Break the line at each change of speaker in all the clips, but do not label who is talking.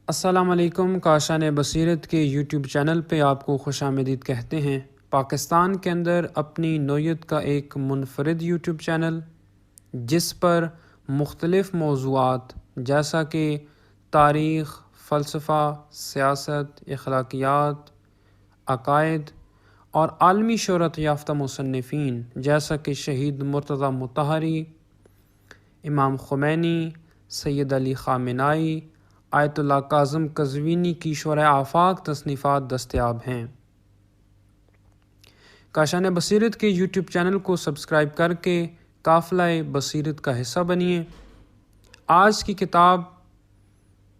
السلام علیکم. کاشان بصیرت کے یوٹیوب چینل پہ آپ کو خوش آمدید کہتے ہیں. پاکستان کے اندر اپنی نوعیت کا ایک منفرد یوٹیوب چینل جس پر مختلف موضوعات جیسا کہ تاریخ، فلسفہ، سیاست، اخلاقیات، عقائد اور عالمی شہرت یافتہ مصنفین جیسا کہ شہید مرتضیٰ مطہری، امام خمینی، سید علی خامنائی، آیت اللہ کاظم قزوینی کی شرح آفاق تصنیفات دستیاب ہیں. کاشان بصیرت کے یوٹیوب چینل کو سبسکرائب کر کے قافلہ بصیرت کا حصہ بنیے. آج کی کتاب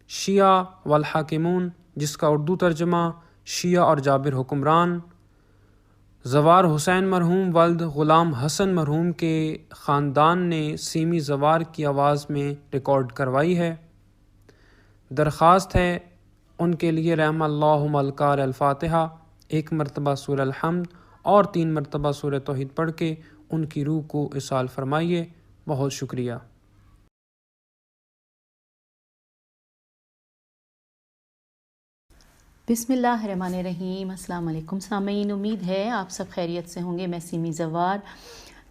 شیعہ والحاکمون، جس کا اردو ترجمہ شیعہ اور جابر حکمران، زوار حسین مرحوم ولد غلام حسن مرحوم کے خاندان نے سیمی زوار کی آواز میں ریکارڈ کروائی ہے. درخواست ہے ان کے لیے رحم اللہ الکار الفاتحہ، 1 مرتبہ سورہ الحمد اور 3 مرتبہ سورہ توحید پڑھ کے ان کی روح کو اصال فرمائیے. بہت شکریہ.
بسم اللہ الرحمن الرحیم. السلام علیکم سامعین، امید ہے آپ سب خیریت سے ہوں گے. میں سیمی زوار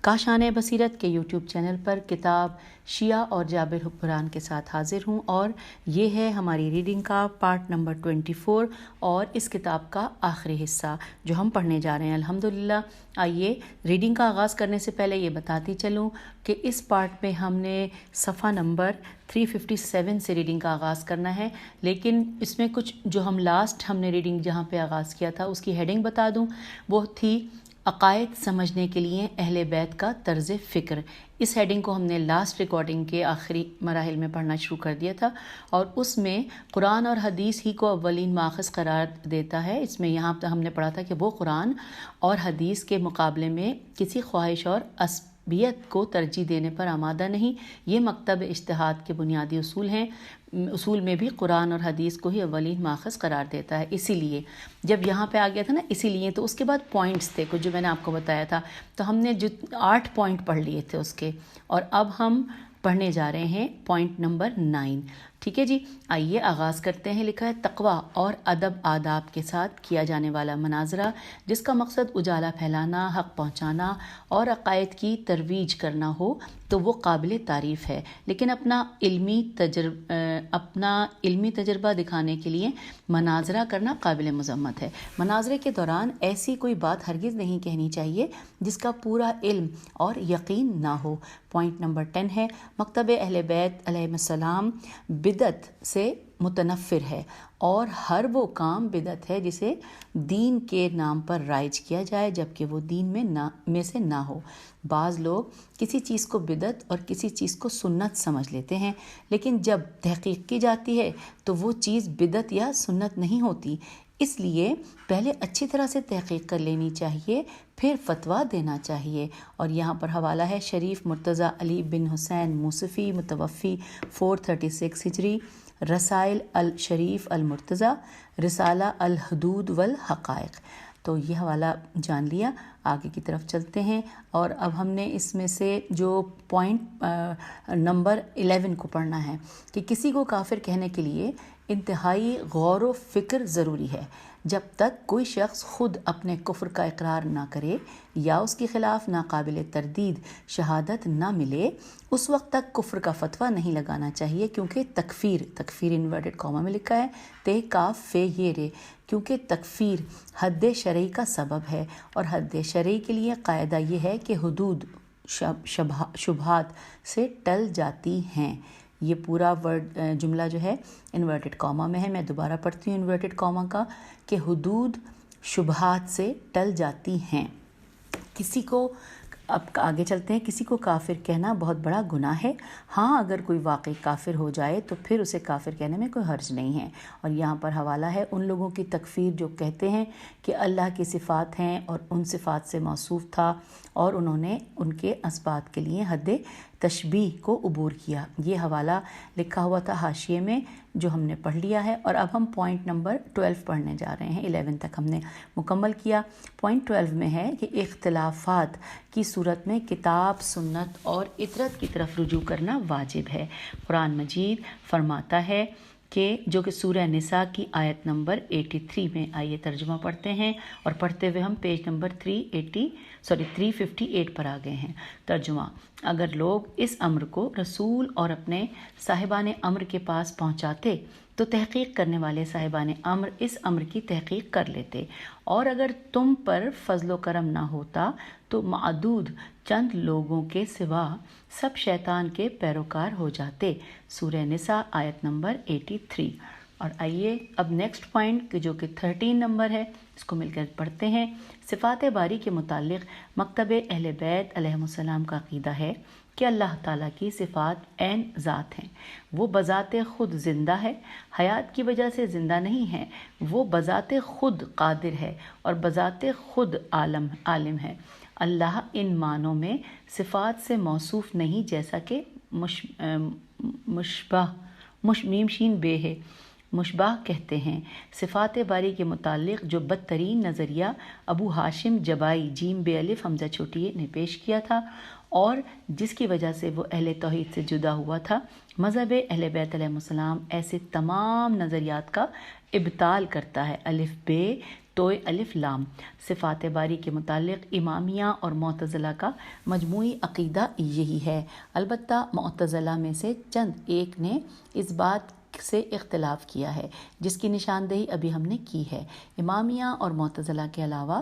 کاشان بصیرت کے یوٹیوب چینل پر کتاب شیعہ اور جابر حکمران کے ساتھ حاضر ہوں، اور یہ ہے ہماری ریڈنگ کا پارٹ نمبر 24 اور اس کتاب کا آخری حصہ جو ہم پڑھنے جا رہے ہیں الحمدللہ. آئیے ریڈنگ کا آغاز کرنے سے پہلے یہ بتاتی چلوں کہ اس پارٹ میں ہم نے صفحہ نمبر 357 سے ریڈنگ کا آغاز کرنا ہے، لیکن اس میں کچھ جو ہم لاسٹ ہم نے ریڈنگ جہاں پہ آغاز کیا تھا اس کی ہیڈنگ بتا دوں. وہ تھی عقائد سمجھنے کے لیے اہل بیت کا طرز فکر. اس ہیڈنگ کو ہم نے لاسٹ ریکارڈنگ کے آخری مراحل میں پڑھنا شروع کر دیا تھا، اور اس میں قرآن اور حدیث ہی کو اولین ماخذ قرار دیتا ہے. اس میں یہاں پہ ہم نے پڑھا تھا کہ وہ قرآن اور حدیث کے مقابلے میں کسی خواہش اور عصبیت کو ترجیح دینے پر آمادہ نہیں. یہ مکتب اجتہاد کے بنیادی اصول ہیں. اصول میں بھی قرآن اور حدیث کو ہی اولین ماخذ قرار دیتا ہے. اسی لیے جب یہاں پہ آ گیا تھا نا اسی لیے، تو اس کے بعد پوائنٹس تھے کچھ جو میں نے آپ کو بتایا تھا، تو ہم نے 8 پوائنٹ پڑھ لیے تھے اس کے، اور اب ہم پڑھنے جا رہے ہیں پوائنٹ نمبر 9. ٹھیک ہے جی، آئیے آغاز کرتے ہیں. لکھا ہے تقویٰ اور ادب آداب کے ساتھ کیا جانے والا مناظرہ جس کا مقصد اجالا پھیلانا، حق پہنچانا اور عقائد کی ترویج کرنا ہو تو وہ قابل تعریف ہے، لیکن اپنا علمی تجربہ دکھانے کے لیے مناظرہ کرنا قابل مذمت ہے. مناظرے کے دوران ایسی کوئی بات ہرگز نہیں کہنی چاہیے جس کا پورا علم اور یقین نہ ہو. پوائنٹ نمبر 10 ہے مکتب اہل بیت علیہ السلام بدعت سے متنفر ہے، اور ہر وہ کام بدعت ہے جسے دین کے نام پر رائج کیا جائے جبکہ وہ دین میں سے نہ ہو. بعض لوگ کسی چیز کو بدعت اور کسی چیز کو سنت سمجھ لیتے ہیں، لیکن جب تحقیق کی جاتی ہے تو وہ چیز بدعت یا سنت نہیں ہوتی. اس لیے پہلے اچھی طرح سے تحقیق کر لینی چاہیے، پھر فتویٰ دینا چاہیے. اور یہاں پر حوالہ ہے شریف مرتضیٰ علی بن حسین موصفی متوفی 436 ہجری، رسائل الشریف المرتضیٰ، رسالہ الحدود والحقائق. تو یہ حوالہ جان لیا. آگے کی طرف چلتے ہیں، اور اب ہم نے اس میں سے جو پوائنٹ نمبر 11 کو پڑھنا ہے کہ کسی کو کافر کہنے کے لیے انتہائی غور و فکر ضروری ہے. جب تک کوئی شخص خود اپنے کفر کا اقرار نہ کرے یا اس کے خلاف ناقابل تردید شہادت نہ ملے، اس وقت تک کفر کا فتویٰ نہیں لگانا چاہیے، کیونکہ تکفیر انورٹڈ کاما میں لکھا ہے تے کاف فے یہ رے، کیونکہ تکفیر حد شرعی کا سبب ہے، اور حد شرعی کے لیے قاعدہ یہ ہے کہ حدود شبہات سے ٹل جاتی ہیں. یہ پورا جملہ جو ہے انورٹڈ کاما میں ہے. میں دوبارہ پڑھتی ہوں انورٹڈ کاما کا، کہ حدود شبہات سے ٹل جاتی ہیں. کسی کو اب آگے چلتے ہیں. کسی کو کافر کہنا بہت بڑا گناہ ہے. ہاں اگر کوئی واقعی کافر ہو جائے تو پھر اسے کافر کہنے میں کوئی حرج نہیں ہے. اور یہاں پر حوالہ ہے ان لوگوں کی تکفیر جو کہتے ہیں کہ اللہ کی صفات ہیں اور ان صفات سے موصوف تھا، اور انہوں نے ان کے اثبات کے لیے حد تشبیہ کو عبور کیا. یہ حوالہ لکھا ہوا تھا حاشیے میں جو ہم نے پڑھ لیا ہے. اور اب ہم پوائنٹ نمبر 12 پڑھنے جا رہے ہیں. 11 تک ہم نے مکمل کیا. پوائنٹ 12 میں ہے کہ اختلافات کی صورت میں کتاب، سنت اور اطرت کی طرف رجوع کرنا واجب ہے. قرآن مجید فرماتا ہے کہ جو کہ سورہ نساء کی آیت نمبر 83 میں، آئیے ترجمہ پڑھتے ہیں اور پڑھتے ہوئے ہم پیج نمبر 358 پر آ گئے ہیں۔ ترجمہ: اگر لوگ اس امر کو رسول اور اپنے صاحبان امر کے پاس پہنچاتے تو تحقیق کرنے والے صاحبان امر اس امر کی تحقیق کر لیتے، اور اگر تم پر فضل و کرم نہ ہوتا تو معدود چند لوگوں کے سوا سب شیطان کے پیروکار ہو جاتے۔ سورہ نساء آیت نمبر 83۔ اور آئیے اب نیکسٹ پوائنٹ جو کہ 13 نمبر ہے، اس کو مل کر پڑھتے ہیں۔ صفات باری کے متعلق مکتب اہل بیت علیہ السلام کا عقیدہ ہے کہ اللہ تعالیٰ کی صفات عین ذات ہیں۔ وہ بذات خود زندہ ہے، حیات کی وجہ سے زندہ نہیں ہے۔ وہ بذات خود قادر ہے اور بذات خود عالم ہے۔ اللہ ان معنوں میں صفات سے موصوف نہیں جیسا کہ میم شین بے ہے مشبہ کہتے ہیں۔ صفات باری کے متعلق جو بدترین نظریہ ابو ہاشم جبائی جیم بے الف حمزہ چھوٹی نے پیش کیا تھا اور جس کی وجہ سے وہ اہل توحید سے جدا ہوا تھا، مذہب اہل بیت علیہ السلام ایسے تمام نظریات کا ابطال کرتا ہے۔ الف بے توئے الف لام۔ صفات باری کے متعلق امامیہ اور معتزلہ کا مجموعی عقیدہ یہی ہے۔ البتہ معتزلہ میں سے چند ایک نے اس بات سے اختلاف کیا ہے جس کی نشاندہی ابھی ہم نے کی ہے۔ امامیہ اور معتزلہ کے علاوہ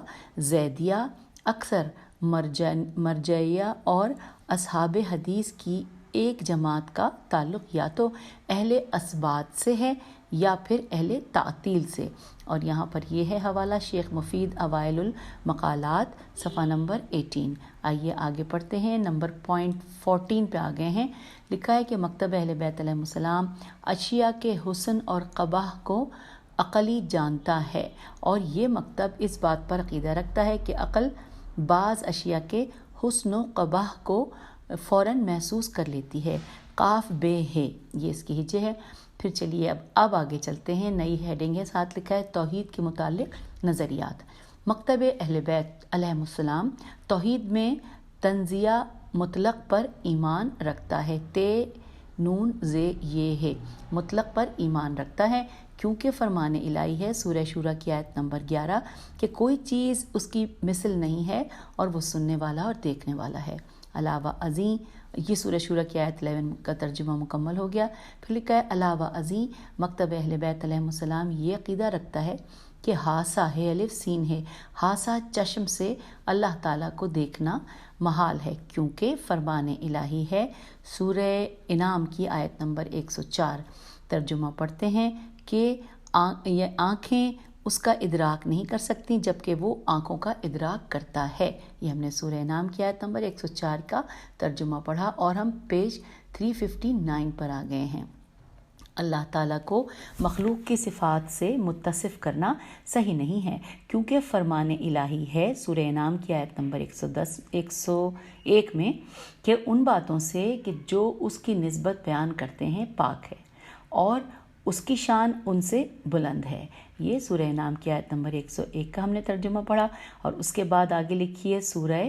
زیدیہ، اکثر مرجعیہ اور اصحاب حدیث کی ایک جماعت کا تعلق یا تو اہل اثبات سے ہے یا پھر اہل تعطیل سے۔ اور یہاں پر یہ ہے حوالہ شیخ مفید اوائل المقالات صفحہ نمبر 18۔ آئیے آگے پڑھتے ہیں، نمبر پوائنٹ 14 پہ آ گئے ہیں۔ لکھا ہے کہ مکتب اہل بیت علیہ السلام اشیاء کے حسن اور قباح کو عقلی جانتا ہے، اور یہ مکتب اس بات پر عقیدہ رکھتا ہے کہ عقل بعض اشیاء کے حسن و قباح کو فوراً محسوس کر لیتی ہے۔ قاف بے ہے، یہ اس کی ہجے ہے۔ پھر چلیے اب آگے چلتے ہیں، نئی ہیڈنگ ہے، ساتھ لکھا ہے توحید کے متعلق نظریات۔ مکتب اہل بیت علیہ السلام توحید میں تنزیہ مطلق پر ایمان رکھتا ہے۔ تے نون زے یہ ہے، مطلق پر ایمان رکھتا ہے، کیونکہ فرمان الہی ہے سورہ شورى کی آیت نمبر 11 کہ کوئی چیز اس کی مثل نہیں ہے اور وہ سننے والا اور دیکھنے والا ہے۔ علاوہ ازیں، یہ سورہ شورى کی آیت 11 کا ترجمہ مکمل ہو گیا۔ پھر لکھا ہے علاوہ ازیں مکتب اہل بیت علیہ السلام یہ عقیدہ رکھتا ہے کہ حاسہ ہے، الف سین ہے، حاسہ چشم سے اللہ تعالیٰ کو دیکھنا محال ہے، کیونکہ فرمان الہی ہے سورہ انعام کی آیت نمبر 104۔ ترجمہ پڑھتے ہیں کہ یہ آنکھیں اس کا ادراک نہیں کر سکتی جبکہ وہ آنکھوں کا ادراک کرتا ہے۔ یہ ہم نے سورہ انعام کی آیت نمبر 104 کا ترجمہ پڑھا اور ہم پیج 359 پر آ گئے ہیں۔ اللہ تعالیٰ کو مخلوق کی صفات سے متصف کرنا صحیح نہیں ہے، کیونکہ فرمان الہی ہے سورہ انعام کی آیت نمبر 101 میں کہ ان باتوں سے کہ جو اس کی نسبت بیان کرتے ہیں پاک ہے اور اس کی شان ان سے بلند ہے۔ یہ سورہ انعام کی آیت نمبر 101 کا ہم نے ترجمہ پڑھا، اور اس کے بعد آگے لکھی ہے سورہ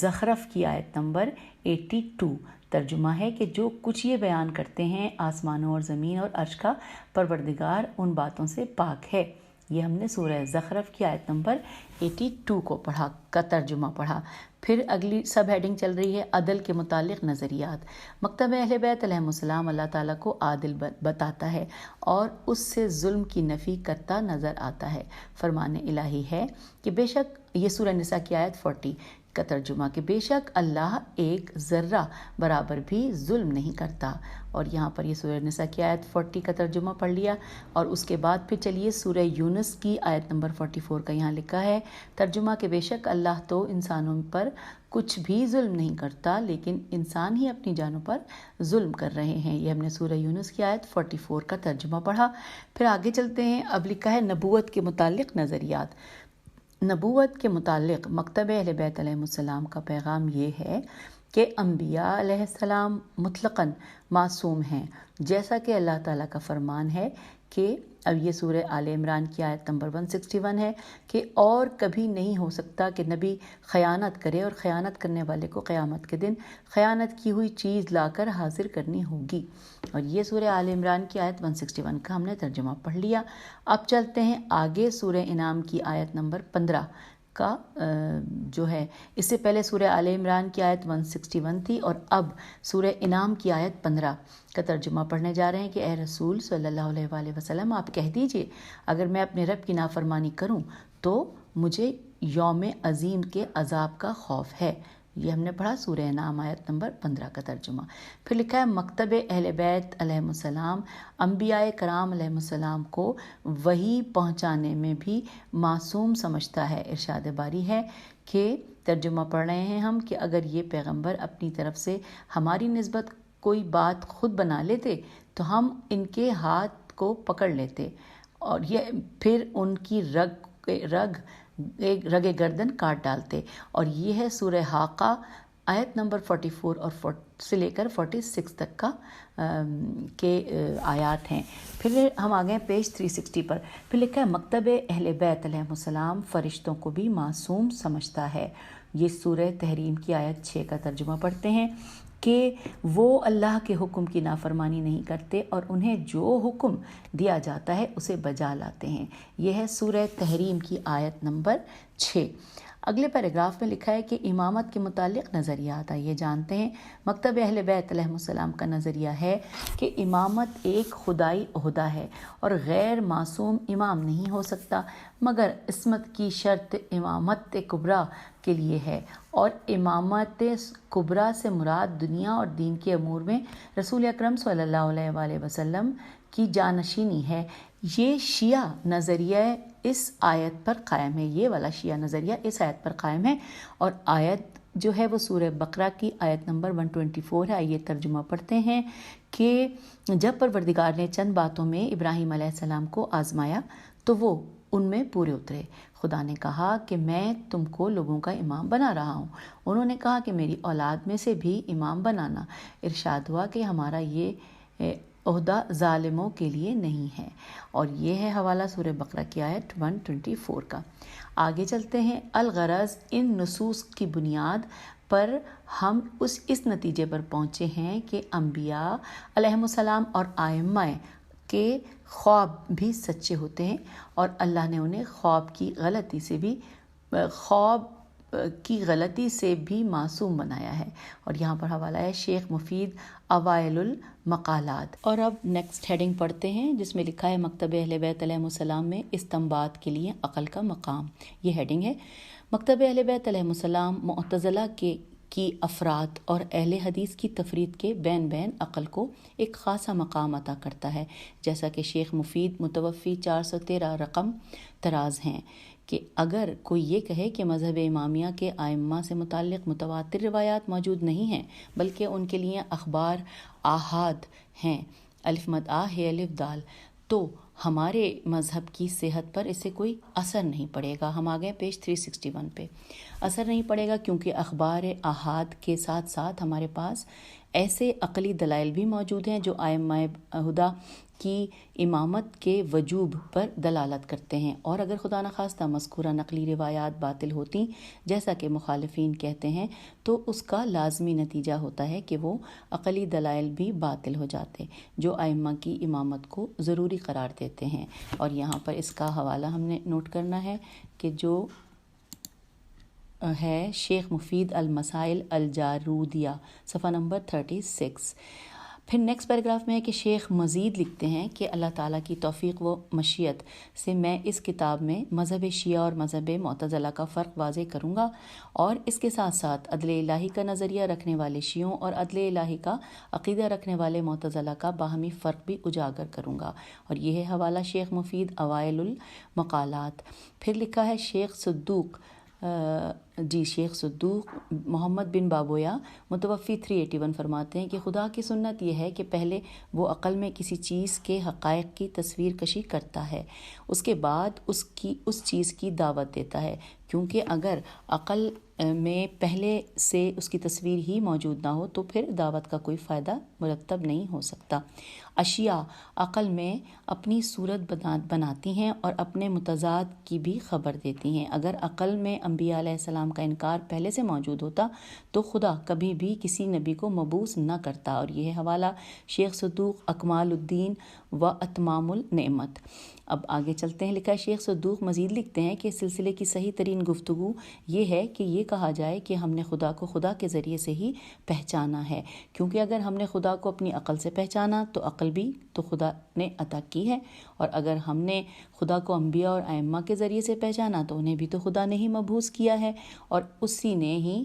زخرف کی آیت نمبر 82۔ ترجمہ ہے کہ جو کچھ یہ بیان کرتے ہیں آسمانوں اور زمین اور عرش کا پروردگار ان باتوں سے پاک ہے۔ یہ ہم نے سورہ زخرف کی آیت نمبر 82 کو پڑھا کا ترجمہ پڑھا۔ پھر اگلی سب ہیڈنگ چل رہی ہے عدل کے متعلق نظریات۔ مکتب اہل بیت علیہ السلام اللہ تعالیٰ کو عادل بتاتا ہے اور اس سے ظلم کی نفی کرتا نظر آتا ہے۔ فرمان الہی ہے کہ بے شک، یہ سورہ نساء کی آیت 40 کا ترجمہ، کہ بے شک اللہ ایک ذرہ برابر بھی ظلم نہیں کرتا۔ اور یہاں پر یہ سورہ نساء کی آیت 40 کا ترجمہ پڑھ لیا، اور اس کے بعد پھر چلیے سورہ یونس کی آیت نمبر 44 کا یہاں لکھا ہے ترجمہ کہ بے شک اللہ تو انسانوں پر کچھ بھی ظلم نہیں کرتا، لیکن انسان ہی اپنی جانوں پر ظلم کر رہے ہیں۔ یہ ہم نے سورہ یونس کی آیت 44 کا ترجمہ پڑھا۔ پھر آگے چلتے ہیں، اب لکھا ہے نبوت کے متعلق نظریات۔ نبوت کے متعلق مکتب اہل بیت علیہ السلام کا پیغام یہ ہے کہ انبیاء علیہ السلام مطلقاً معصوم ہیں، جیسا کہ اللہ تعالیٰ کا فرمان ہے کہ اب یہ سورہ آل عمران کی آیت نمبر 161 ہے کہ اور کبھی نہیں ہو سکتا کہ نبی خیانت کرے اور خیانت کرنے والے کو قیامت کے دن خیانت کی ہوئی چیز لا کر حاضر کرنی ہوگی۔ اور یہ سورہ آل عمران کی آیت 161 کا ہم نے ترجمہ پڑھ لیا۔ اب چلتے ہیں آگے سورہ انعام کی آیت نمبر 15 کا جو ہے، اس سے پہلے سورہ آل عمران کی آیت 161 تھی اور اب سورہ انعام کی آیت 15 کا ترجمہ پڑھنے جا رہے ہیں کہ اے رسول صلی اللہ علیہ وآلہ وسلم آپ کہہ دیجئے اگر میں اپنے رب کی نافرمانی کروں تو مجھے یوم عظیم کے عذاب کا خوف ہے۔ یہ ہم نے پڑھا سورہ انعام آیت نمبر 15 کا ترجمہ۔ پھر لکھا ہے مکتب اہل بیت علیہ السلام انبیاء کرام علیہ السلام کو وحی پہنچانے میں بھی معصوم سمجھتا ہے۔ ارشاد باری ہے کہ ترجمہ پڑھ رہے ہیں ہم کہ اگر یہ پیغمبر اپنی طرف سے ہماری نسبت کوئی بات خود بنا لیتے تو ہم ان کے ہاتھ کو پکڑ لیتے اور یہ پھر ان کی رگ گردن کاٹ ڈالتے۔ اور یہ ہے سورہ حاقہ آیت نمبر 44 اور سے لے کر 46 تک کا کے آیات ہیں۔ پھر ہم آگئے ہیں پیج 360 پر۔ پھر لکھا ہے مکتب اہل بیت علیہ السلام فرشتوں کو بھی معصوم سمجھتا ہے۔ یہ سورہ تحریم کی آیت 6 کا ترجمہ پڑھتے ہیں کہ وہ اللہ کے حکم کی نافرمانی نہیں کرتے اور انہیں جو حکم دیا جاتا ہے اسے بجا لاتے ہیں۔ یہ ہے سورہ تحریم کی آیت نمبر 6۔ اگلے پیراگراف میں لکھا ہے کہ امامت کے متعلق نظریات آئیے جانتے ہیں۔ مکتب اہل بیت علیہ السلام کا نظریہ ہے کہ امامت ایک خدائی عہدہ ہے اور غیر معصوم امام نہیں ہو سکتا، مگر عصمت کی شرط امامت کبریٰ کے لیے ہے، اور امامت کبریٰ سے مراد دنیا اور دین کے امور میں رسول اکرم صلی اللہ علیہ وآلہ وسلم کی جانشینی ہے۔ یہ شیعہ نظریہ اس آیت پر قائم ہے، یہ والا شیعہ نظریہ اس آیت پر قائم ہے، اور آیت جو ہے وہ سورہ بقرہ کی آیت نمبر 124 ہے۔ آئیے ترجمہ پڑھتے ہیں کہ جب پروردگار نے چند باتوں میں ابراہیم علیہ السلام کو آزمایا تو وہ ان میں پورے اترے۔ خدا نے کہا کہ میں تم کو لوگوں کا امام بنا رہا ہوں۔ انہوں نے کہا کہ میری اولاد میں سے بھی امام بنانا۔ ارشاد ہوا کہ ہمارا یہ عہدہ ظالموں کے لیے نہیں ہے، اور یہ ہے حوالہ سورہ بقرہ کی آیت 124 کا۔ آگے چلتے ہیں۔ الغرض ان نصوص کی بنیاد پر ہم اس نتیجے پر پہنچے ہیں کہ انبیاء علیہ السلام اور ائمہ کے خواب بھی سچے ہوتے ہیں، اور اللہ نے انہیں خواب کی غلطی سے بھی معصوم بنایا ہے۔ اور یہاں پر حوالہ ہے شیخ مفید اوائل المقالات۔ اور اب نیکسٹ ہیڈنگ پڑھتے ہیں جس میں لکھا ہے مکتب اہل بیت علیہ السلام میں استنباط کے لیے عقل کا مقام۔ یہ ہیڈنگ ہے۔ مکتب اہل بیت علیہ السلام معتزلہ کی افراد اور اہل حدیث کی تفرید کے بین عقل کو ایک خاصا مقام عطا کرتا ہے، جیسا کہ شیخ مفید متوفی 413 رقم تراز ہیں کہ اگر کوئی یہ کہے کہ مذہب امامیہ کے ائمہ سے متعلق متواتر روایات موجود نہیں ہیں بلکہ ان کے لیے اخبار آحاد ہیں، الف مد آ ہے الف دال، تو ہمارے مذہب کی صحت پر اس سے کوئی اثر نہیں پڑے گا۔ ہم آگئے پیج 361 پہ۔ اثر نہیں پڑے گا کیونکہ اخبار آحاد کے ساتھ ساتھ ہمارے پاس ایسے عقلی دلائل بھی موجود ہیں جو ائمہ ہدیٰ کی امامت کے وجوب پر دلالت کرتے ہیں، اور اگر خدا نخواستہ مذکورہ نقلی روایات باطل ہوتی جیسا کہ مخالفین کہتے ہیں تو اس کا لازمی نتیجہ ہوتا ہے کہ وہ عقلی دلائل بھی باطل ہو جاتے جو ائمہ کی امامت کو ضروری قرار دیتے ہیں۔ اور یہاں پر اس کا حوالہ ہم نے نوٹ کرنا ہے کہ جو ہے شیخ مفید المسائل الجارودیہ صفحہ نمبر 36۔ پھر نیکسٹ پیراگراف میں ہے کہ شیخ مزید لکھتے ہیں کہ اللہ تعالیٰ کی توفیق و مشیت سے میں اس کتاب میں مذہب شیعہ اور مذہب معتزلہ کا فرق واضح کروں گا، اور اس کے ساتھ ساتھ عدل الہی کا نظریہ رکھنے والے شیعوں اور عدل الہی کا عقیدہ رکھنے والے معتزلہ کا باہمی فرق بھی اجاگر کروں گا۔ اور یہ ہے حوالہ شیخ مفید اوائل المقالات۔ پھر لکھا ہے شیخ صدوق جی شیخ صدوق محمد بن بابویا متوفی 381 فرماتے ہیں کہ خدا کی سنت یہ ہے کہ پہلے وہ عقل میں کسی چیز کے حقائق کی تصویر کشی کرتا ہے، اس کے بعد اس چیز کی دعوت دیتا ہے، کیونکہ اگر عقل میں پہلے سے اس کی تصویر ہی موجود نہ ہو تو پھر دعوت کا کوئی فائدہ مرتب نہیں ہو سکتا۔ اشیاء عقل میں اپنی صورت بناتی ہیں اور اپنے متضاد کی بھی خبر دیتی ہیں۔ اگر عقل میں انبیاء علیہ السلام کا انکار پہلے سے موجود ہوتا تو خدا کبھی بھی کسی نبی کو مبعوث نہ کرتا۔ اور یہ حوالہ شیخ صدوق اکمال الدین و اتمام النعمت۔ اب آگے چلتے ہیں، لکھا ہے شیخ صدوق مزید لکھتے ہیں کہ سلسلے کی صحیح ترین گفتگو یہ ہے کہ یہ کہا جائے کہ ہم نے خدا کو خدا کے ذریعے سے ہی پہچانا ہے، کیونکہ اگر ہم نے خدا کو اپنی عقل سے پہچانا تو عقل بھی تو خدا نے عطا کی ہے، اور اگر ہم نے خدا کو انبیاء اور ائمہ کے ذریعے سے پہچانا تو انہیں بھی تو خدا نے ہی مبعوث کیا ہے اور اسی نے ہی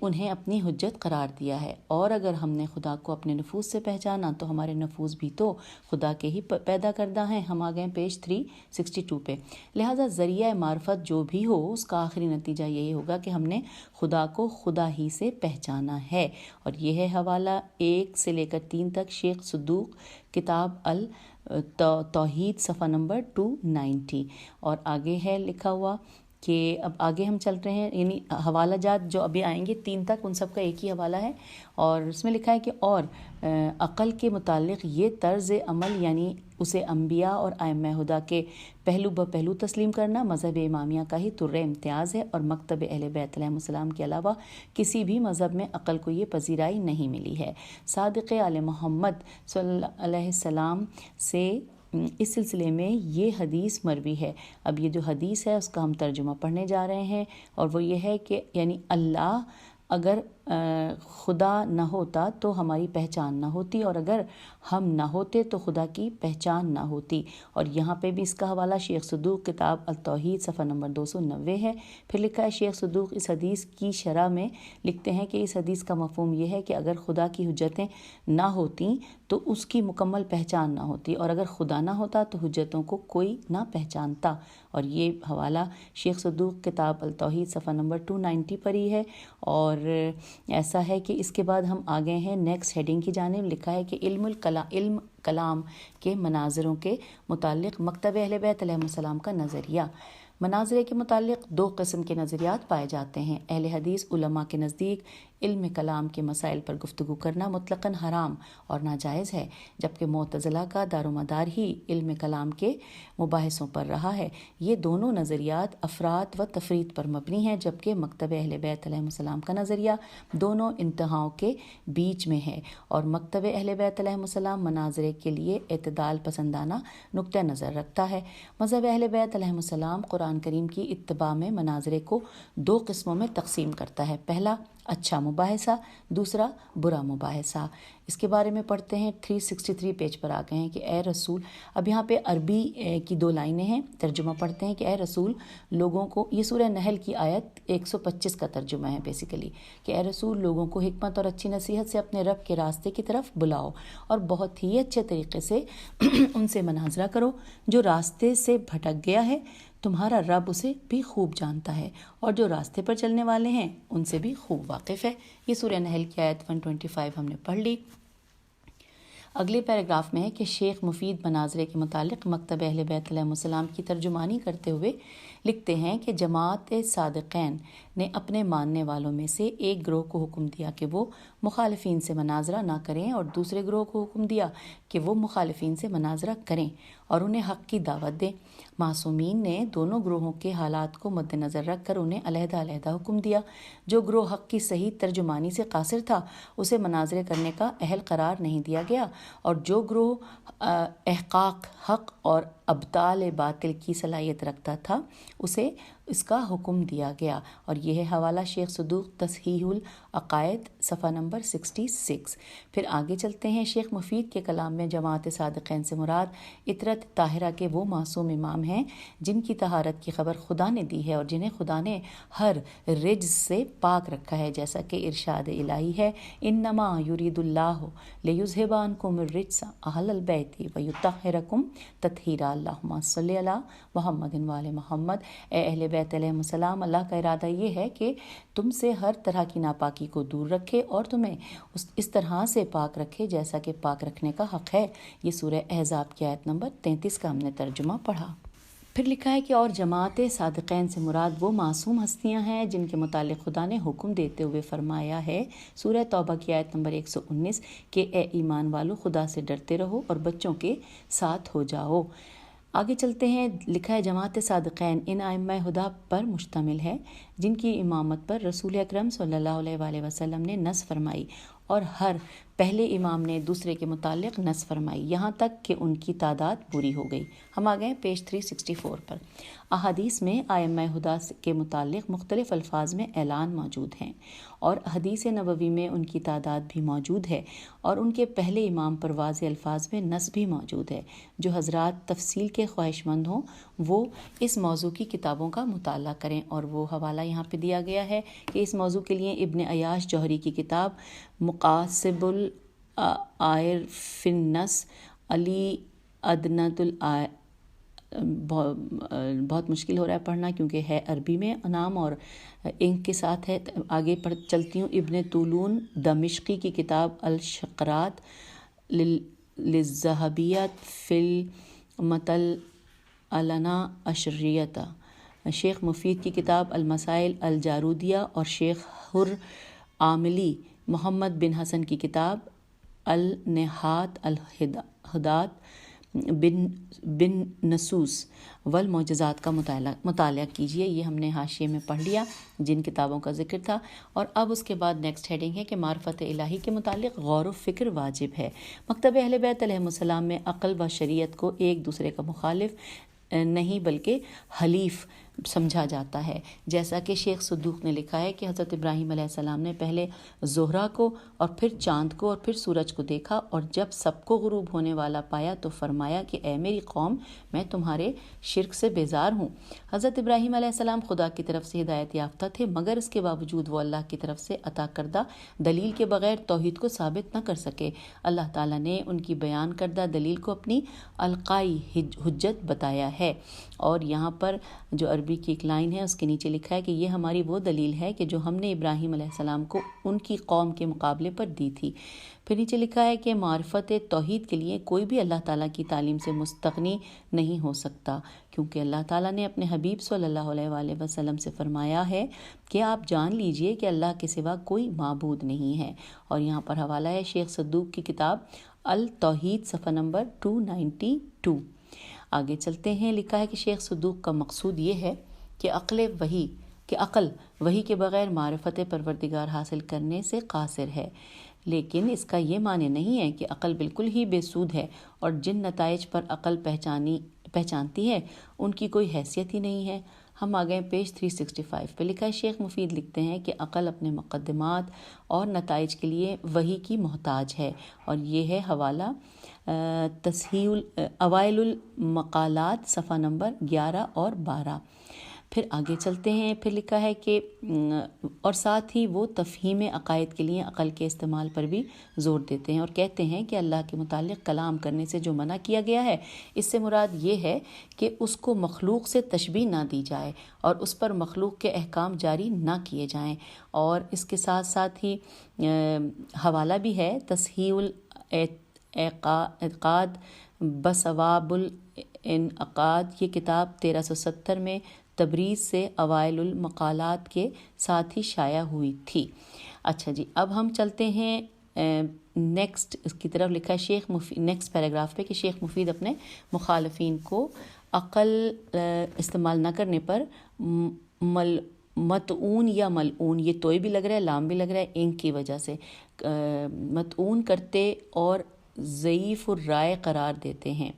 انہیں اپنی حجت قرار دیا ہے، اور اگر ہم نے خدا کو اپنے نفوس سے پہچانا تو ہمارے نفوس بھی تو خدا کے ہی پیدا کردہ ہیں۔ ہم آگئے پیج 362 پہ۔ لہٰذا ذریعہ معرفت جو بھی ہو اس کا آخری نتیجہ یہی ہوگا کہ ہم نے خدا کو خدا ہی سے پہچانا ہے، اور یہ ہے حوالہ 1 سے لے کر 3 تک شیخ صدوق کتاب التوحید صفحہ نمبر 290۔ اور آگے ہے لکھا ہوا کہ اب آگے ہم چل رہے ہیں، یعنی حوالہ جات جو ابھی آئیں گے 3 تک ان سب کا ایک ہی حوالہ ہے، اور اس میں لکھا ہے کہ اور عقل کے متعلق یہ طرز عمل یعنی اسے انبیاء اور ائمہ ہدیٰ کے پہلو بپہلو تسلیم کرنا مذہب امامیہ کا ہی طر امتیاز ہے، اور مکتب اہل بیت علیہ السلام کے علاوہ کسی بھی مذہب میں عقل کو یہ پذیرائی نہیں ملی ہے۔ صادق آل محمد صلی اللہ علیہ وسلم سے اس سلسلے میں یہ حدیث مروی ہے۔ اب یہ جو حدیث ہے اس کا ہم ترجمہ پڑھنے جا رہے ہیں، اور وہ یہ ہے کہ یعنی اللہ اگر خدا نہ ہوتا تو ہماری پہچان نہ ہوتی، اور اگر ہم نہ ہوتے تو خدا کی پہچان نہ ہوتی۔ اور یہاں پہ بھی اس کا حوالہ شیخ صدوق کتاب التوحید صفحہ نمبر 290 ہے۔ پھر لکھا ہے شیخ صدوق اس حدیث کی شرح میں لکھتے ہیں کہ اس حدیث کا مفہوم یہ ہے کہ اگر خدا کی حجتیں نہ ہوتیں تو اس کی مکمل پہچان نہ ہوتی، اور اگر خدا نہ ہوتا تو حجتوں کو کوئی نہ پہچانتا۔ اور یہ حوالہ شیخ صدوق کتاب التوحید صفحہ نمبر 290 پر ہی ہے۔ اور ایسا ہے کہ اس کے بعد ہم آگے ہیں نیکسٹ ہیڈنگ کی جانب۔ لکھا ہے کہ علم کلام کے مناظروں کے متعلق مکتب اہل بیت علیہ السلام کا نظریہ۔ مناظرے کے متعلق 2 قسم کے نظریات پائے جاتے ہیں۔ اہل حدیث علماء کے نزدیک علم کلام کے مسائل پر گفتگو کرنا مطلقاً حرام اور ناجائز ہے، جبکہ معتزلہ کا دار و مدار ہی علم کلام کے مباحثوں پر رہا ہے۔ یہ دونوں نظریات افراط و تفریط پر مبنی ہیں، جبکہ مکتب اہل بیت علیہ السلام کا نظریہ دونوں انتہاؤں کے بیچ میں ہے، اور مکتب اہل بیت علیہ السلام مناظرے کے لیے اعتدال پسندانہ نقطہ نظر رکھتا ہے۔ مذہب اہل بیت علیہ السلام قرآن کریم کی اتباع میں مناظرے کو 2 قسموں میں تقسیم کرتا ہے، پہلا اچھا مباحثہ، دوسرا برا مباحثہ۔ اس کے بارے میں پڑھتے ہیں 363 پیج پر آ گئے ہیں کہ اے رسول، اب یہاں پہ عربی کی 2 لائنیں ہیں، ترجمہ پڑھتے ہیں کہ اے رسول لوگوں کو، یہ سورہ نحل کی آیت 125 کا ترجمہ ہے بیسیکلی، کہ اے رسول لوگوں کو حکمت اور اچھی نصیحت سے اپنے رب کے راستے کی طرف بلاؤ، اور بہت ہی اچھے طریقے سے ان سے مناظرہ کرو۔ جو راستے سے بھٹک گیا ہے تمہارا رب اسے بھی خوب جانتا ہے، اور جو راستے پر چلنے والے ہیں ان سے بھی خوب واقف ہے۔ یہ سورہ نحل کی آیت 125 ہم نے پڑھ لی۔ اگلے پیراگراف میں ہے کہ شیخ مفید مناظرے کے متعلق مکتب اہل بیت علیہ السلام کی ترجمانی کرتے ہوئے لکھتے ہیں کہ جماعت صادقین نے اپنے ماننے والوں میں سے ایک گروہ کو حکم دیا کہ وہ مخالفین سے مناظرہ نہ کریں، اور دوسرے گروہ کو حکم دیا کہ وہ مخالفین سے مناظرہ کریں اور انہیں حق کی دعوت دیں۔ معصومین نے دونوں گروہوں کے حالات کو مد نظر رکھ کر انہیں علیحدہ علیحدہ حکم دیا۔ جو گروہ حق کی صحیح ترجمانی سے قاصر تھا اسے مناظرے کرنے کا اہل قرار نہیں دیا گیا، اور جو گروہ احقاق حق اور ابطال باطل کی صلاحیت رکھتا تھا اسے اس کا حکم دیا گیا۔ اور یہ ہے حوالہ شیخ صدوق تصحیح العقائد صفحہ نمبر 66۔ پھر آگے چلتے ہیں، شیخ مفید کے کلام میں جماعت صادقین سے مراد عطرت طاہرہ کے وہ معصوم امام ہیں جن کی طہارت کی خبر خدا نے دی ہے اور جنہیں خدا نے ہر رجز سے پاک رکھا ہے، جیسا کہ ارشاد الہی ہے، انما یرید اللہ لیذھب عنکم الرجس اہل البیت ویطہرکم تطہیرا۔ اللہم صلی علی محمد وعلی محمد۔ اے اہل بیت بیت علیہ السلام اللہ کا ارادہ یہ ہے کہ تم سے ہر طرح کی ناپاکی کو دور رکھے اور تمہیں اس طرح سے پاک رکھے جیسا کہ پاک رکھنے کا حق ہے۔ یہ سورہ احزاب کی آیت نمبر 33 کا ہم نے ترجمہ پڑھا۔ پھر لکھا ہے کہ اور جماعت صادقین سے مراد وہ معصوم ہستیاں ہیں جن کے متعلق خدا نے حکم دیتے ہوئے فرمایا ہے سورہ توبہ کی آیت نمبر 119 کہ اے ایمان والو خدا سے ڈرتے رہو اور بچوں کے ساتھ ہو جاؤ۔ آگے چلتے ہیں، لکھا ہے جماعت صادقین ان ائمہ ہدی پر مشتمل ہے جن کی امامت پر رسول اکرم صلی اللہ علیہ وآلہ وسلم نے نص فرمائی اور ہر پہلے امام نے دوسرے کے متعلق نص فرمائی یہاں تک کہ ان کی تعداد پوری ہو گئی۔ ہم آ گئے پیج 364 پر۔ احادیث میں ائمہ ہدی کے متعلق مختلف الفاظ میں اعلان موجود ہیں اور حدیث نبوی میں ان کی تعداد بھی موجود ہے اور ان کے پہلے امام پر واضح الفاظ میں نص بھی موجود ہے۔ جو حضرات تفصیل کے خواہش مند ہوں وہ اس موضوع کی کتابوں کا مطالعہ کریں، اور وہ حوالہ یہاں پہ دیا گیا ہے کہ اس موضوع کے لیے ابن عیاش جوہری کی کتاب مقاصب الآئر فی النص، علی ادنۃ بہت مشکل ہو رہا ہے پڑھنا کیونکہ ہے عربی میں نام اور انک کے ساتھ ہے۔ آگے چلتی ہوں۔ ابن طولون دمشقی کی کتاب الشقرات للذہبیت فی المطل علنا اشریتا، شیخ مفید کی کتاب المسائل الجارودیہ اور شیخ حر عاملی محمد بن حسن کی کتاب النحات الہدات بن نصوص والمعجزات کا مطالعہ کیجیے۔ یہ ہم نے حاشیے میں پڑھ لیا جن کتابوں کا ذکر تھا، اور اب اس کے بعد نیکسٹ ہیڈنگ ہے کہ معرفت الہی کے متعلق غور و فکر واجب ہے۔ مکتب اہل بیت علیہ السلام میں عقل و شریعت کو ایک دوسرے کا مخالف نہیں بلکہ حلیف سمجھا جاتا ہے، جیسا کہ شیخ صدوق نے لکھا ہے کہ حضرت ابراہیم علیہ السلام نے پہلے زہرہ کو اور پھر چاند کو اور پھر سورج کو دیکھا، اور جب سب کو غروب ہونے والا پایا تو فرمایا کہ اے میری قوم میں تمہارے شرک سے بیزار ہوں۔ حضرت ابراہیم علیہ السلام خدا کی طرف سے ہدایت یافتہ تھے، مگر اس کے باوجود وہ اللہ کی طرف سے عطا کردہ دلیل کے بغیر توحید کو ثابت نہ کر سکے۔ اللہ تعالیٰ نے ان کی بیان کردہ دلیل کو اپنی القائی حجت بتایا ہے، اور یہاں پر جو عربی کی ایک لائن ہے اس کے نیچے لکھا ہے کہ یہ ہماری وہ دلیل ہے کہ جو ہم نے ابراہیم علیہ السلام کو ان کی قوم کے مقابلے پر دی تھی۔ پھر نیچے لکھا ہے کہ معرفت توحید کے لیے کوئی بھی اللہ تعالیٰ کی تعلیم سے مستغنی نہیں ہو سکتا، کیونکہ اللہ تعالیٰ نے اپنے حبیب صلی اللہ علیہ وآلہ وسلم سے فرمایا ہے کہ آپ جان لیجئے کہ اللہ کے سوا کوئی معبود نہیں ہے، اور یہاں پر حوالہ ہے شیخ صدوق کی کتاب التوحید صفحہ نمبر 292۔ آگے چلتے ہیں، لکھا ہے کہ شیخ صدوق کا مقصود یہ ہے کہ عقل وحی کے بغیر معرفت پروردگار حاصل کرنے سے قاصر ہے، لیکن اس کا یہ معنی نہیں ہے کہ عقل بالکل ہی بے سود ہے اور جن نتائج پر عقل پہچانتی ہے ان کی کوئی حیثیت ہی نہیں ہے۔ ہم آ گئے پیج 365 پہ۔ لکھا ہے شیخ مفید لکھتے ہیں کہ عقل اپنے مقدمات اور نتائج کے لیے وحی کی محتاج ہے، اور یہ ہے حوالہ اوائل المقالات صفحہ نمبر 11 اور 12۔ پھر آگے چلتے ہیں، پھر لکھا ہے کہ اور ساتھ ہی وہ تفہیم عقائد کے لیے عقل کے استعمال پر بھی زور دیتے ہیں اور کہتے ہیں کہ اللہ کے متعلق کلام کرنے سے جو منع کیا گیا ہے اس سے مراد یہ ہے کہ اس کو مخلوق سے تشبیہ نہ دی جائے اور اس پر مخلوق کے احکام جاری نہ کیے جائیں، اور اس کے ساتھ ساتھ ہی حوالہ بھی ہے تصحیح الاعتقاد بثواب الانعقاد، یہ کتاب 1370 میں تبریز سے اوائل المقالات کے ساتھ ہی شائع ہوئی تھی۔ اچھا جی، اب ہم چلتے ہیں نیکسٹ اس کی طرف۔ لکھا ہے شیخ مفید نیکسٹ پیراگراف پہ کہ شیخ مفید اپنے مخالفین کو عقل استعمال نہ کرنے پر متعون یا ملعون، یہ توئی بھی لگ رہا ہے لام بھی لگ رہا ہے انک کی وجہ سے، متعون کرتے اور ضعیف الرائے قرار دیتے ہیں۔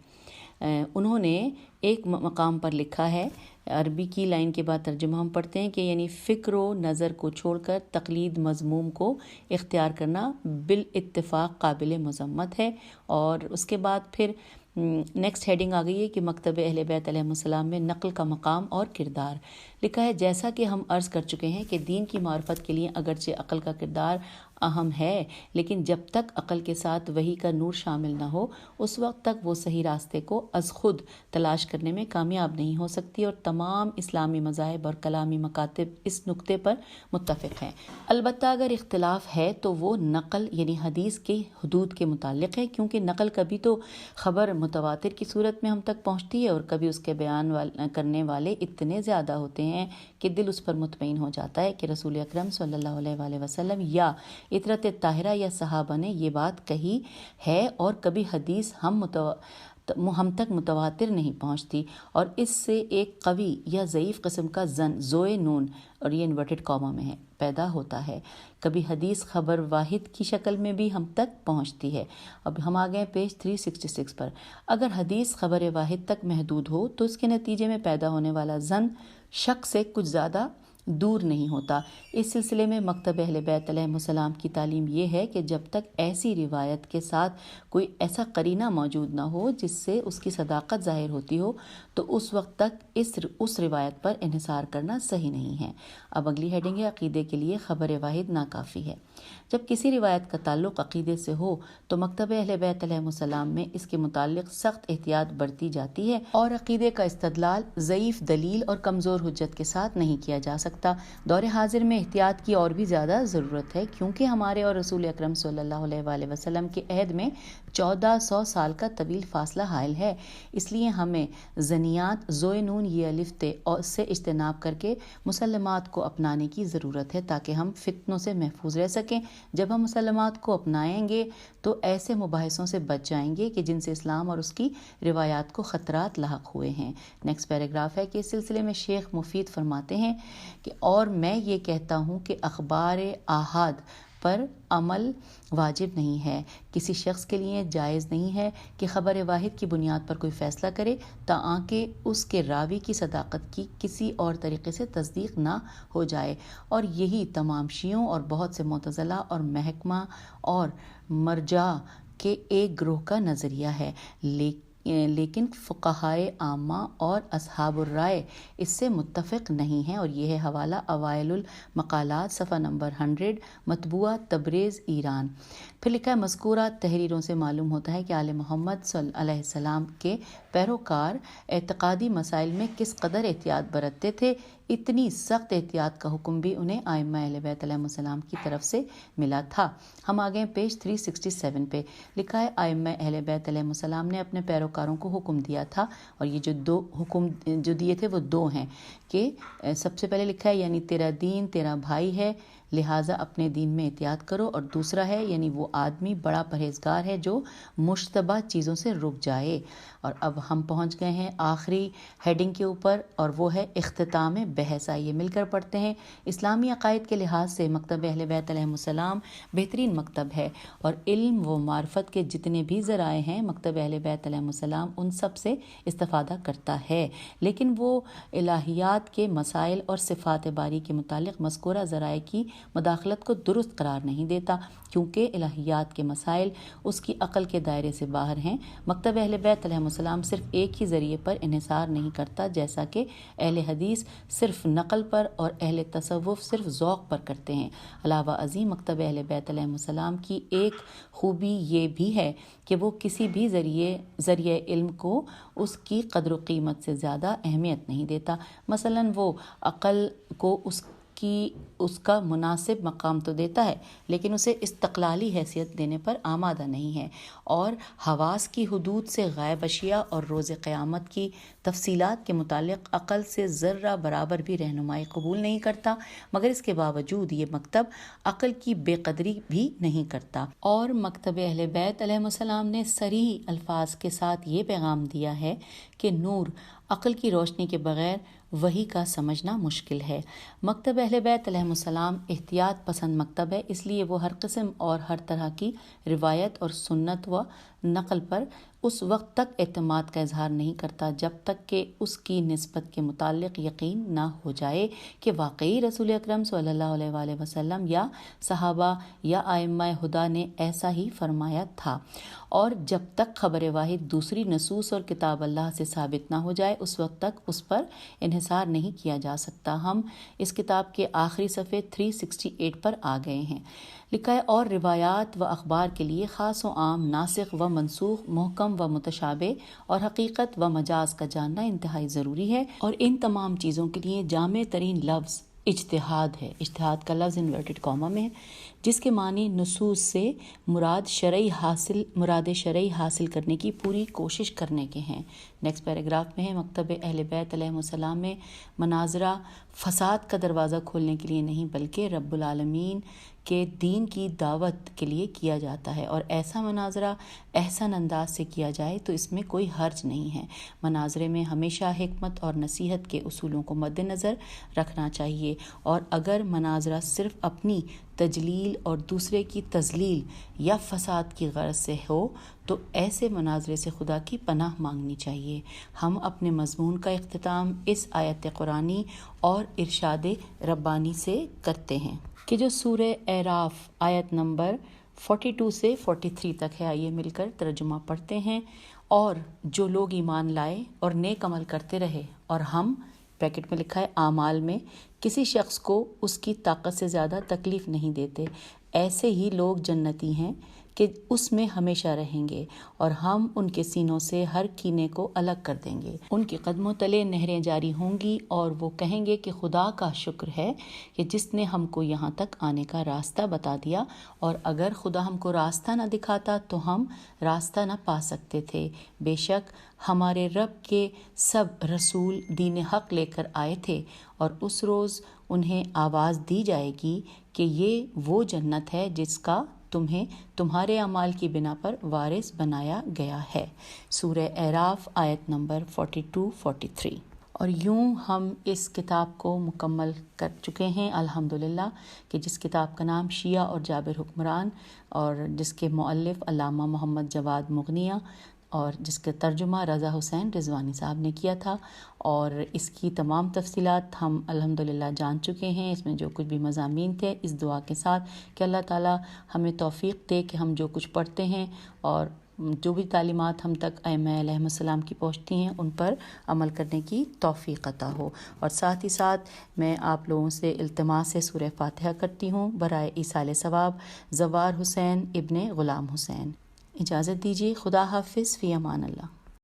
انہوں نے ایک مقام پر لکھا ہے، عربی کی لائن کے بعد ترجمہ ہم پڑھتے ہیں کہ یعنی فکر و نظر کو چھوڑ کر تقلید مذموم کو اختیار کرنا بالاتفاق قابل مذمت ہے۔ اور اس کے بعد پھر نیکسٹ ہیڈنگ آ گئی ہے کہ مکتب اہل بیت علیہ السلام میں نقل کا مقام اور کردار۔ لکھا ہے جیسا کہ ہم عرض کر چکے ہیں کہ دین کی معرفت کے لیے اگرچہ عقل کا کردار اہم ہے، لیکن جب تک عقل کے ساتھ وحی کا نور شامل نہ ہو اس وقت تک وہ صحیح راستے کو از خود تلاش کرنے میں کامیاب نہیں ہو سکتی، اور تمام اسلامی مذاہب اور کلامی مکاتب اس نقطے پر متفق ہیں۔ البتہ اگر اختلاف ہے تو وہ نقل یعنی حدیث کے حدود کے متعلق ہے، کیونکہ نقل کبھی تو خبر متواتر کی صورت میں ہم تک پہنچتی ہے اور کبھی اس کے بیان کرنے والے اتنے زیادہ ہوتے ہیں کہ دل اس پر مطمئن ہو جاتا ہے کہ رسول اکرم صلی اللہ علیہ وآلہ وسلم یا اطرت طاہرہ یا صحابہ نے یہ بات کہی ہے، اور کبھی حدیث ہم تک متواتر نہیں پہنچتی اور اس سے ایک قوی یا ضعیف قسم کا ظن زوئے نون، اور یہ انورٹڈ کاما میں ہے، پیدا ہوتا ہے۔ کبھی حدیث خبر واحد کی شکل میں بھی ہم تک پہنچتی ہے۔ اب ہم آ گئے پیج 366 پر۔ اگر حدیث خبر واحد تک محدود ہو تو اس کے نتیجے میں پیدا ہونے والا ظن شک سے کچھ زیادہ دور نہیں ہوتا۔ اس سلسلے میں مکتب اہل بیت علیہم السلام کی تعلیم یہ ہے کہ جب تک ایسی روایت کے ساتھ کوئی ایسا قرینہ موجود نہ ہو جس سے اس کی صداقت ظاہر ہوتی ہو تو اس وقت تک اس روایت پر انحصار کرنا صحیح نہیں ہے۔ اب اگلی ہیڈنگ ہے عقیدے کے لیے خبر واحد ناکافی ہے۔ جب کسی روایت کا تعلق عقیدے سے ہو تو مکتب اہل بیت علیہم السلام میں اس کے متعلق سخت احتیاط برتی جاتی ہے اور عقیدے کا استدلال ضعیف دلیل اور کمزور حجت کے ساتھ نہیں کیا جا سکتا۔ دور حاضر میں احتیاط کی اور بھی زیادہ ضرورت ہے، کیونکہ ہمارے اور رسول اکرم صلی اللہ علیہ وآلہ وسلم کے عہد میں 1400 سال کا طویل فاصلہ حائل ہے۔ اس لیے ہمیں ظنیات زوئے نون یہ الف تے سے اجتناب کر کے مسلمات کو اپنانے کی ضرورت ہے تاکہ ہم فتنوں سے محفوظ رہ سکیں۔ جب ہم مسلمات کو اپنائیں گے تو ایسے مباحثوں سے بچ جائیں گے کہ جن سے اسلام اور اس کی روایات کو خطرات لاحق ہوئے ہیں۔ نیکسٹ پیراگراف ہے کہ اس سلسلے میں شیخ مفید فرماتے ہیں کہ اور میں یہ کہتا ہوں کہ اخبار آحاد پر عمل واجب نہیں ہے۔ کسی شخص کے لیے جائز نہیں ہے کہ خبر واحد کی بنیاد پر کوئی فیصلہ کرے تاکہ اس کے راوی کی صداقت کی کسی اور طریقے سے تصدیق نہ ہو جائے، اور یہی تمام شیعوں اور بہت سے معتزلہ اور محکمہ اور مرجع کے ایک گروہ کا نظریہ ہے، لیکن فقہائے عامہ اور اصحاب الرائے اس سے متفق نہیں ہیں، اور یہ ہے حوالہ اوائل المقالات صفحہ نمبر 100 مطبوعہ تبریز ایران۔ پھر لکھا ہے مذکورہ تحریروں سے معلوم ہوتا ہے کہ آل محمد صلی اللہ علیہ وسلم کے پیروکار اعتقادی مسائل میں کس قدر احتیاط برتتے تھے۔ اتنی سخت احتیاط کا حکم بھی انہیں ائمہ اہل بیت علیہم السلام کی طرف سے ملا تھا۔ ہم آگئے پیج 367 پہ۔ لکھا ہے ائمہ اہل بیت علیہم السلام نے اپنے پیروکاروں کو حکم دیا تھا، اور یہ جو دو حکم جو دیے تھے وہ دو ہیں کہ سب سے پہلے لکھا ہے یعنی تیرا دین تیرا بھائی ہے لہٰذا اپنے دین میں احتیاط کرو، اور دوسرا ہے یعنی وہ آدمی بڑا پرہیزگار ہے جو مشتبہ چیزوں سے رک جائے۔ اور اب ہم پہنچ گئے ہیں آخری ہیڈنگ کے اوپر، اور وہ ہے اختتام بحث۔ آئیے مل کر پڑھتے ہیں۔ اسلامی عقائد کے لحاظ سے مکتب اہل بیت علیہم السلام بہترین مکتب ہے، اور علم و معرفت کے جتنے بھی ذرائع ہیں مکتب اہل بیت علیہم السلام ان سب سے استفادہ کرتا ہے، لیکن وہ الہیات کے مسائل اور صفات باری کے متعلق مذکورہ ذرائع کی مداخلت کو درست قرار نہیں دیتا، کیونکہ الہیات کے مسائل اس کی عقل کے دائرے سے باہر ہیں۔ مکتب اہل بیت علیہم السلام صرف ایک ہی ذریعے پر انحصار نہیں کرتا، جیسا کہ اہل حدیث صرف نقل پر اور اہل تصوف صرف ذوق پر کرتے ہیں۔ علاوہ ازیں مکتب اہل بیت علیہم السلام کی ایک خوبی یہ بھی ہے کہ وہ کسی بھی ذریعہ علم کو اس کی قدر و قیمت سے زیادہ اہمیت نہیں دیتا۔ مثلاً وہ عقل کو اس کا مناسب مقام تو دیتا ہے، لیکن اسے استقلالی حیثیت دینے پر آمادہ نہیں ہے، اور حواس کی حدود سے غائب اشیاء اور روز قیامت کی تفصیلات کے متعلق عقل سے ذرہ برابر بھی رہنمائی قبول نہیں کرتا، مگر اس کے باوجود یہ مکتب عقل کی بے قدری بھی نہیں کرتا۔ اور مکتب اہل بیت علیہم السلام نے صریح الفاظ کے ساتھ یہ پیغام دیا ہے کہ نور عقل کی روشنی کے بغیر وحی کا سمجھنا مشکل ہے۔ مکتب اہل بیت علیہم السلام احتیاط پسند مکتب ہے، اس لیے وہ ہر قسم اور ہر طرح کی روایت اور سنت و نقل پر اس وقت تک اعتماد کا اظہار نہیں کرتا جب تک کہ اس کی نسبت کے متعلق یقین نہ ہو جائے کہ واقعی رسول اکرم صلی اللہ علیہ وآلہ وسلم یا صحابہ یا ائمہ ہدیٰ نے ایسا ہی فرمایا تھا، اور جب تک خبر واحد دوسری نصوص اور کتاب اللہ سے ثابت نہ ہو جائے اس وقت تک اس پر انحصار نہیں کیا جا سکتا۔ ہم اس کتاب کے آخری صفحے 368 پر آ گئے ہیں۔ لکھا ہے اور روایات و اخبار کے لیے خاص و عام، ناسخ و منسوخ، محکم و متشابہ اور حقیقت و مجاز کا جاننا انتہائی ضروری ہے، اور ان تمام چیزوں کے لیے جامع ترین لفظ اجتہاد ہے۔ اجتہاد کا لفظ انورٹڈ کاما میں ہے، جس کے معنی نصوص سے مراد شرعی حاصل کرنے کی پوری کوشش کرنے کے ہیں۔ نیکسٹ پیراگراف میں ہے، مکتب اہل بیت علیہ السلام میں مناظرہ فساد کا دروازہ کھولنے کے لیے نہیں بلکہ رب العالمین کے دین کی دعوت کے لیے کیا جاتا ہے، اور ایسا مناظرہ احسن انداز سے کیا جائے تو اس میں کوئی حرج نہیں ہے۔ مناظرے میں ہمیشہ حکمت اور نصیحت کے اصولوں کو مد نظر رکھنا چاہیے، اور اگر مناظرہ صرف اپنی تجلیل اور دوسرے کی تذلیل یا فساد کی غرض سے ہو تو ایسے مناظرے سے خدا کی پناہ مانگنی چاہیے۔ ہم اپنے مضمون کا اختتام اس آیت قرآنی اور ارشاد ربانی سے کرتے ہیں کہ جو سورہ اعراف آیت نمبر 42 سے 43 تک ہے۔ آئیے مل کر ترجمہ پڑھتے ہیں۔ اور جو لوگ ایمان لائے اور نیک عمل کرتے رہے، اور ہم بریکٹ میں لکھا ہے اعمال میں کسی شخص کو اس کی طاقت سے زیادہ تکلیف نہیں دیتے، ایسے ہی لوگ جنتی ہیں کہ اس میں ہمیشہ رہیں گے، اور ہم ان کے سینوں سے ہر کینے کو الگ کر دیں گے، ان کے قدموں تلے نہریں جاری ہوں گی، اور وہ کہیں گے کہ خدا کا شکر ہے کہ جس نے ہم کو یہاں تک آنے کا راستہ بتا دیا، اور اگر خدا ہم کو راستہ نہ دکھاتا تو ہم راستہ نہ پا سکتے تھے۔ بے شک ہمارے رب کے سب رسول دین حق لے کر آئے تھے، اور اس روز انہیں آواز دی جائے گی کہ یہ وہ جنت ہے جس کا تمہیں تمہارے اعمال کی بنا پر وارث بنایا گیا ہے۔ سورہ اعراف آیت نمبر 42-43۔ اور یوں ہم اس کتاب کو مکمل کر چکے ہیں الحمدللہ، کہ جس کتاب کا نام شیعہ اور جابر حکمران، اور جس کے مؤلف علامہ محمد جواد مغنیہ، اور جس کا ترجمہ رضا حسین رضوانی صاحب نے کیا تھا، اور اس کی تمام تفصیلات ہم الحمدللہ جان چکے ہیں۔ اس میں جو کچھ بھی مضامین تھے، اس دعا کے ساتھ کہ اللہ تعالیٰ ہمیں توفیق دے کہ ہم جو کچھ پڑھتے ہیں اور جو بھی تعلیمات ہم تک ائمہ علیہ السلام کی پہنچتی ہیں ان پر عمل کرنے کی توفیق عطا ہو۔ اور ساتھ ہی ساتھ میں آپ لوگوں سے التماس سے سورہ فاتحہ کرتی ہوں برائے ایصال ثواب زوار حسین ابن غلام حسین۔ اجازت دیجیے، خدا حافظ، فی امان اللہ۔